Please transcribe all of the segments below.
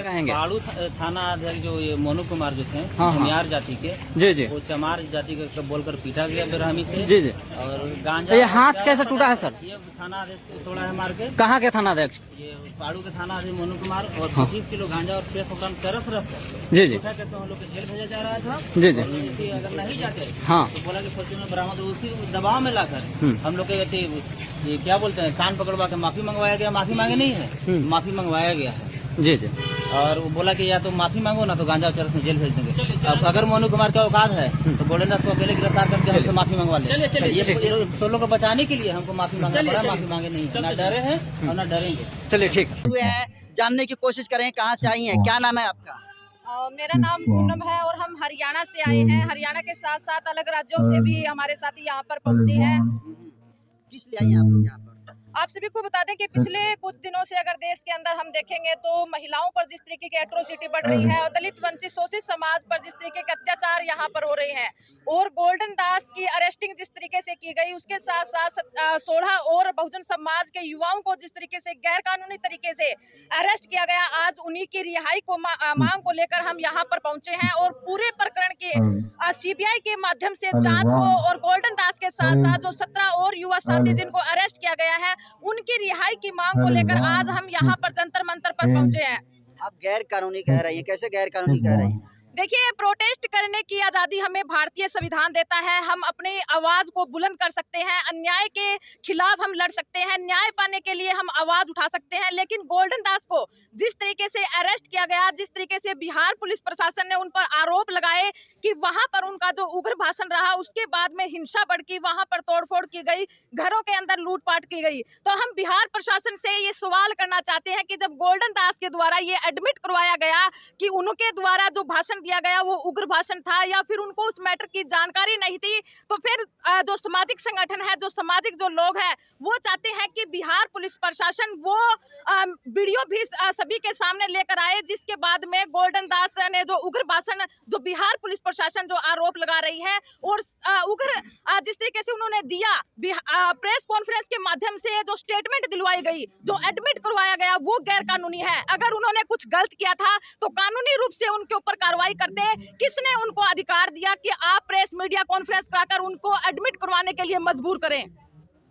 कहेंगे? बाड़ू थाना अध्यक्ष जो ये मोनू कुमार जो थे, हाँ। चमार जाति के, जी जी वो चमार जाति का बोलकर पीटा गया बेरहमी से। जी जी। और गांजा ये हाथ कैसे टूटा है सर? ये थाना अध्यक्ष को तोड़ा है मार के। कहाँ के थाना अध्यक्ष? ये बाड़ू के थाना अध्यक्ष मोनू कुमार और हाँ। 25 किलो गांजा और 600 ग्राम चरस रख जी जी कैसे हम लोग को जेल भेजा जा रहा था। जी जी। और कि अगर नहीं जाते हाँ। तो बोला कि फॉर्च्यूनर बरामद, उसी दबाव में लाकर हम लोग के ये क्या बोलते हैं, कान पकड़वा के माफी मंगवाया गया। माफी मांगे नहीं है, माफी मंगवाया गया है। जी जी। और वो बोला कि या तो माफी मांगो ना तो गांजा और चरस में जेल भेज देंगे। अब अगर मोनू कुमार का औकात है तो गोल्डन दास को अकेले गिरफ्तार करके हमसे माफी मंगवा ले। ये सोलो को बचाने के लिए हमको माफी मांगना पड़ा। माफी मांगे नहीं है, ना डरे हैं और ना डरेंगे। चलिए ठीक। हुए हैं, जानने की कोशिश करें कहाँ से आई हैं, क्या नाम है आपका? मेरा नाम पूनम है और हम हरियाणा से आए हैं। हरियाणा के साथ साथ अलग राज्यों से भी हमारे साथी यहाँ पर पहुँचे हैं। किस लिए आई हैं आप लोग यहाँ पर? आप सभी को बता दें कि पिछले कुछ दिनों से अगर देश के अंदर हम देखेंगे तो महिलाओं पर जिस तरीके की एट्रोसिटी बढ़ रही है और दलित वंचित शोषित समाज पर जिस तरीके के अत्याचार यहाँ पर हो रहे हैं और गोल्डन दास की अरेस्टिंग जिस तरीके से की गई, उसके साथ साथ 16 और बहुजन समाज के युवाओं को जिस तरीके से गैर कानूनी तरीके से अरेस्ट किया गया, आज उन्हीं की रिहाई को मांग को लेकर हम यहाँ पर पहुंचे हैं और पूरे प्रकरण की सीबीआई के माध्यम से जांच हो और गोल्डन दास के साथ साथ जो 17 और युवा साथी जिनको अरेस्ट किया गया है उनकी रिहाई की मांग को लेकर आज हम यहाँ पर जंतर मंतर पर पहुंचे हैं। आप गैर कानूनी कह रही हैं, कैसे गैर कानूनी कह रही हैं? देखिए, प्रोटेस्ट करने की आजादी हमें भारतीय संविधान देता है। हम अपनी आवाज को बुलंद कर सकते हैं, अन्याय के खिलाफ हम लड़ सकते हैं, न्याय पाने के लिए हम आवाज उठा सकते हैं। लेकिन गोल्डन दास को जिस तरीके से अरेस्ट किया गया, जिस तरीके से बिहार पुलिस प्रशासन ने उन पर आरोप लगाए कि वहां पर उनका जो उग्र भाषण रहा, उसके बाद में हिंसा भड़की, वहां पर तोड़फोड़ की गई, घरों के अंदर लूटपाट की गई, तो हम बिहार प्रशासन से ये सवाल करना चाहते हैं कि जब गोल्डन दास के द्वारा ये एडमिट करवाया गया कि उनके द्वारा जो भाषण दिया गया वो उग्र भाषण था या फिर उनको उस मैटर की जानकारी नहीं थी, तो फिर जो सामाजिक संगठन है, जो सामाजिक जो लोग हैं, वो चाहते हैं कि बिहार पुलिस प्रशासन वो वीडियो भी सभी के सामने लेकर आए, जिसके बाद में गोल्डन दास ने जो उग्र भाषण, जो बिहार पुलिस प्रशासन जो आरोप लगा रही है और उग्र जिस तरीके से उन्होंने दिया, प्रेस कॉन्फ्रेंस के माध्यम से जो स्टेटमेंट दिलवाई गई, जो एडमिट करवाया गया, वो गैर कानूनी है। अगर उन्होंने कुछ गलत किया था तो कानूनी रूप से उनके ऊपर कार्रवाई करते। किसने उनको अधिकार दिया कि आप प्रेस मीडिया कॉन्फ्रेंस कराकर उनको एडमिट करवाने के लिए मजबूर करें?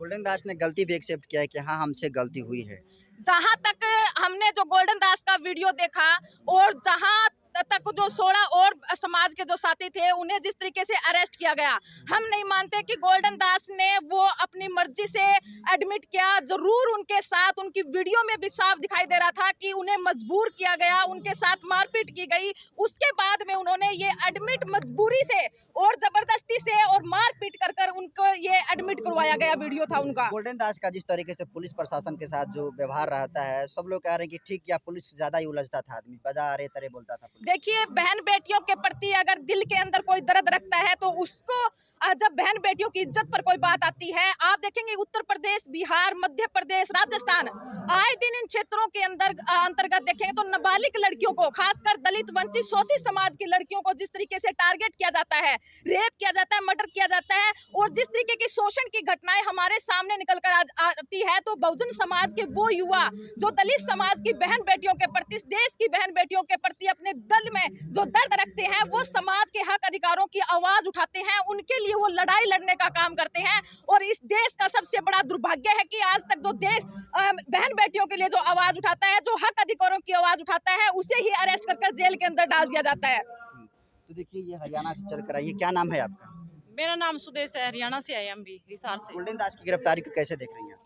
गोल्डन दास ने गलती भी एक्सेप्ट किया है कि हाँ हमसे गलती हुई है। जहां तक हमने जो गोल्डन दास का वीडियो देखा और जहां तक जो 16 और समाज के जो साथी थे उन्हें जिस तरीके से अरेस्ट किया गया, हम नहीं मानते कि गोल्डन दास ने वो अपनी मर्जी से एडमिट किया। जरूर उनके साथ, उनकी वीडियो में भी साफ दिखाई दे रहा था कि उन्हें मजबूर किया गया, उनके साथ मारपीट की गई, उसके बाद में उन्होंने ये एडमिट मजबूरी से और जबरदस्ती से और मारपीट कर कर उनको ये एडमिट करवाया गया वीडियो था उनका। गोल्डन दास का जिस तरीके से पुलिस प्रशासन के साथ जो व्यवहार रहता है, सब लोग कह रहे हैं कि ठीक या पुलिस से ज्यादा ही उलझता था, आदमी बजा अरे तरह बोलता था। देखिए, बहन बेटियों के प्रति अगर दिल के अंदर कोई दर्द रखता है तो उसको जब बहन बेटियों की इज्जत पर कोई बात आती है, आप देखेंगे उत्तर प्रदेश, बिहार, मध्य प्रदेश, राजस्थान, आए दिन इन क्षेत्रों के अंतर्गत देखेंगे तो नाबालिग लड़कियों को, खासकर दलित वंचित शोषित समाज की लड़कियों को जिस तरीके से टारगेट किया जाता है, रेप किया जाता है, मर्डर किया जाता है और जिस तरीके की शोषण की घटनाएं हमारे सामने निकल कर आती है, तो बहुजन समाज के वो युवा जो दलित समाज की बहन बेटियों के प्रति, देश की बहन बेटियों के प्रति अपने दिल में जो दर्द रखते हैं, वो समाज के हक अधिकारों की आवाज उठाते हैं, उनके लिए वो लड़ाई लड़ने का काम करते हैं। और इस देश का सबसे बड़ा दुर्भाग्य है कि आज तक जो देश बहन बेटियों के लिए जो आवाज उठाता है, जो हक अधिकारों की आवाज उठाता है, उसे ही अरेस्ट कर जेल के अंदर डाल दिया जाता है। तो देखिए, ये हरियाणा से चल कर आई है, क्या नाम है आपका? मेरा नाम सुदेश है, हरियाणा से आए हम भी, हिसार से। गोल्डन दास की गिरफ्तारी को कैसे देख रही हैं?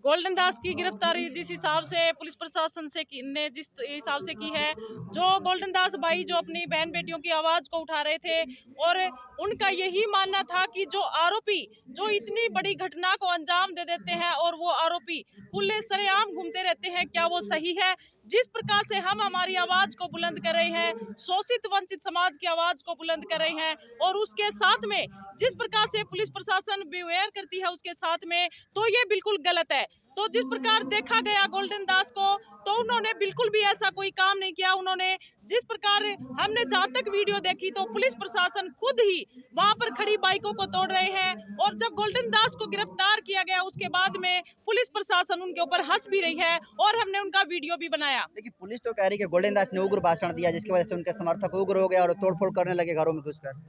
गोल्डन दास की गिरफ्तारी जिस हिसाब से पुलिस प्रशासन ने जिस हिसाब से की है, जो गोल्डन दास भाई जो अपनी बहन बेटियों की आवाज को उठा रहे थे और उनका यही मानना था कि जो आरोपी जो इतनी बड़ी घटना को अंजाम दे देते हैं और वो आरोपी खुले सरेआम घूमते रहते हैं, क्या वो सही है? जिस प्रकार से हम हमारी आवाज को बुलंद कर रहे हैं, शोषित वंचित समाज की आवाज को बुलंद कर रहे हैं और उसके साथ में जिस प्रकार से पुलिस प्रशासन बिहेव करती है उसके साथ में, तो ये बिल्कुल गलत है। तो जिस प्रकार देखा गया गोल्डन दास को, तो उन्होंने बिल्कुल भी ऐसा कोई काम नहीं किया। उन्होंने जिस प्रकार हमने जहाँ तक वीडियो देखी तो पुलिस प्रशासन खुद ही वहाँ पर खड़ी बाइकों को तोड़ रहे हैं, और जब गोल्डन दास को गिरफ्तार किया गया उसके बाद में पुलिस प्रशासन उनके ऊपर हंस भी रही है, और हमने उनका वीडियो भी बनाया। देखिए पुलिस तो कह रही है कि गोल्डन दास ने उग्र भाषण दिया जिसकी वजह से उनके समर्थक उग्र हो गए और तोड़फोड़ करने लगे घरों में घुसकर।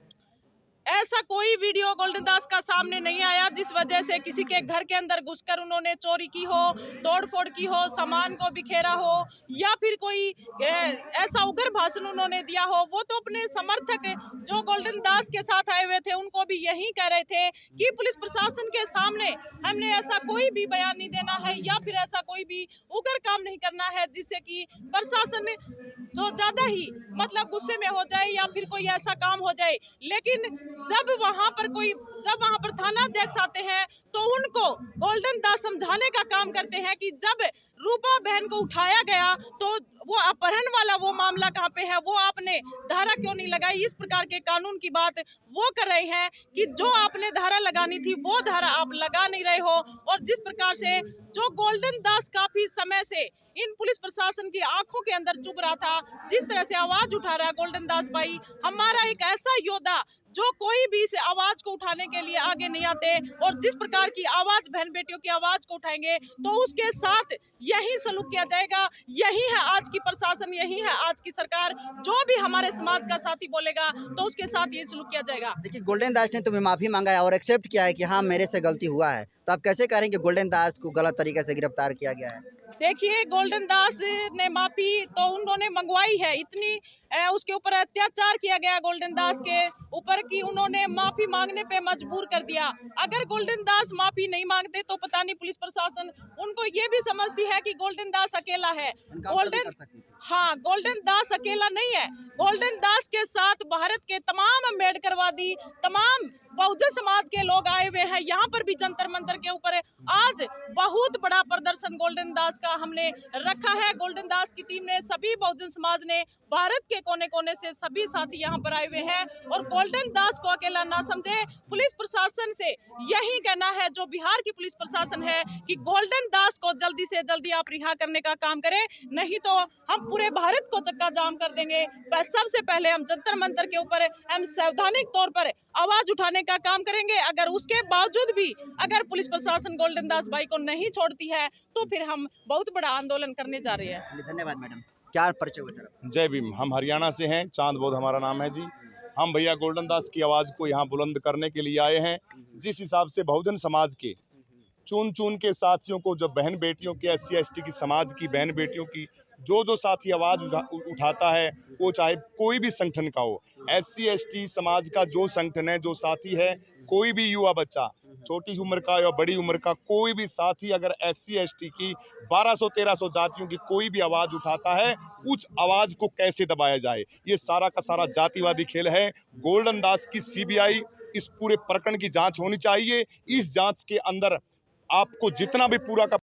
ऐसा कोई वीडियो गोल्डन दास का सामने नहीं आया जिस वजह से किसी के घर के अंदर घुसकर उन्होंने चोरी की हो, तोड़फोड़ की हो, सामान को बिखेरा हो, या फिर कोई ऐसा उग्र भाषण उन्होंने दिया हो। वो तो अपने समर्थक जो गोल्डन दास के साथ आए हुए थे उनको भी यही कह रहे थे कि पुलिस प्रशासन के सामने हमने ऐसा कोई भी बयान नहीं देना है या फिर ऐसा कोई भी उग्र काम नहीं करना है जिससे कि प्रशासन तो ज्यादा ही मतलब गुस्से में हो जाए या फिर कोई ऐसा काम हो जाए। लेकिन जब वहाँ पर थाना अध्यक्ष आते हैं तो उनको गोल्डन दास समझाने का काम करते हैं कि जब रूपा बहन को उठाया गया तो वो अपहरण वाला वो मामला कहाँ पे है, वो आपने धारा क्यों नहीं लगाई। इस प्रकार के कानून की बात वो कर रहे हैं कि जो आपने धारा लगानी थी वो धारा आप लगा नहीं रहे हो। और जिस प्रकार से जो गोल्डन दास काफी समय से इन पुलिस प्रशासन की आंखों के अंदर चुभ रहा था, जिस तरह से आवाज उठा रहा है गोल्डन दास भाई, हमारा एक ऐसा योद्धा जो कोई भी इस आवाज को उठाने के लिए आगे नहीं आते, और जिस प्रकार की आवाज बहन बेटियों की आवाज को उठाएंगे तो उसके साथ यही सलूक किया जाएगा। यही है आज की प्रशासन, यही है आज की सरकार, जो भी हमारे समाज का साथी बोलेगा तो उसके साथ यही सलूक किया जाएगा। देखिए गोल्डन दास ने तुम्हें माफी मांगा है और एक्सेप्ट किया है कि हाँ मेरे से गलती हुआ है, तो आप कैसे कह रहे हैं कि गोल्डन दास को गलत तरीके से गिरफ्तार किया गया है? देखिए गोल्डन दास ने माफी तो उन्होंने मंगवाई है, इतनी उसके ऊपर अत्याचार किया गया गोल्डन दास के ऊपर कि उन्होंने माफी मांगने पे मजबूर कर दिया। अगर गोल्डन दास माफी नहीं मांगते तो पता नहीं पुलिस प्रशासन उनको ये भी समझती है कि गोल्डन दास अकेला है। गोल्डन दास अकेला नहीं है, गोल्डन दास के साथ भारत के तमाम अम्बेडकरवादी, तमाम बहुजन समाज के लोग आए हुए हैं। यहाँ पर भी जंतर मंतर के ऊपर आज बहुत बड़ा प्रदर्शन गोल्डन दास का हमने रखा है। गोल्डन दास की टीम ने, सभी बहुजन समाज ने, भारत के कोने कोने से सभी साथी यहाँ पर आए हुए हैं, और गोल्डन दास को अकेला ना समझे। पुलिस प्रशासन से यही कहना है, जो बिहार की पुलिस प्रशासन है, कि गोल्डन दास को जल्दी से जल्दी आप रिहा करने का काम करें, नहीं तो हम पूरे भारत को चक्का जाम कर देंगे। सबसे पहले हम जंतर मंतर के ऊपर हम संवैधानिक तौर पर आवाज उठाने का काम करेंगे। अगर उसके बावजूद भी अगर पुलिस प्रशासन गोल्डन दास भाई को नहीं छोड़ती है तो फिर हम बहुत बड़ा आंदोलन करने जा रहे हैं। धन्यवाद मैडम। क्या परिचय हुआ सर? जय भीम। हम हरियाणा से हैं, चांद बोध हमारा नाम है जी। हम भैया गोल्डन दास की आवाज़ को यहाँ बुलंद करने के लिए आए हैं। जिस हिसाब से बहुजन समाज के चुन चुन के साथियों को, जो बहन बेटियों की, SC ST की समाज की बहन बेटियों की जो साथी आवाज़ उठाता है, वो चाहे कोई भी संगठन का हो, SC ST समाज का जो संगठन है, जो साथी है, कोई भी युवा बच्चा, छोटी उम्र का या बड़ी उम्र का कोई भी साथी अगर SC ST की 1200-1300 जातियों की कोई भी आवाज़ उठाता है, उस आवाज़ को कैसे दबाया जाए, ये सारा का सारा जातिवादी खेल है। गोल्डन दास की CBI इस पूरे प्रकरण की जांच होनी चाहिए। इस जांच के अंदर आपको जितना भी पूरा का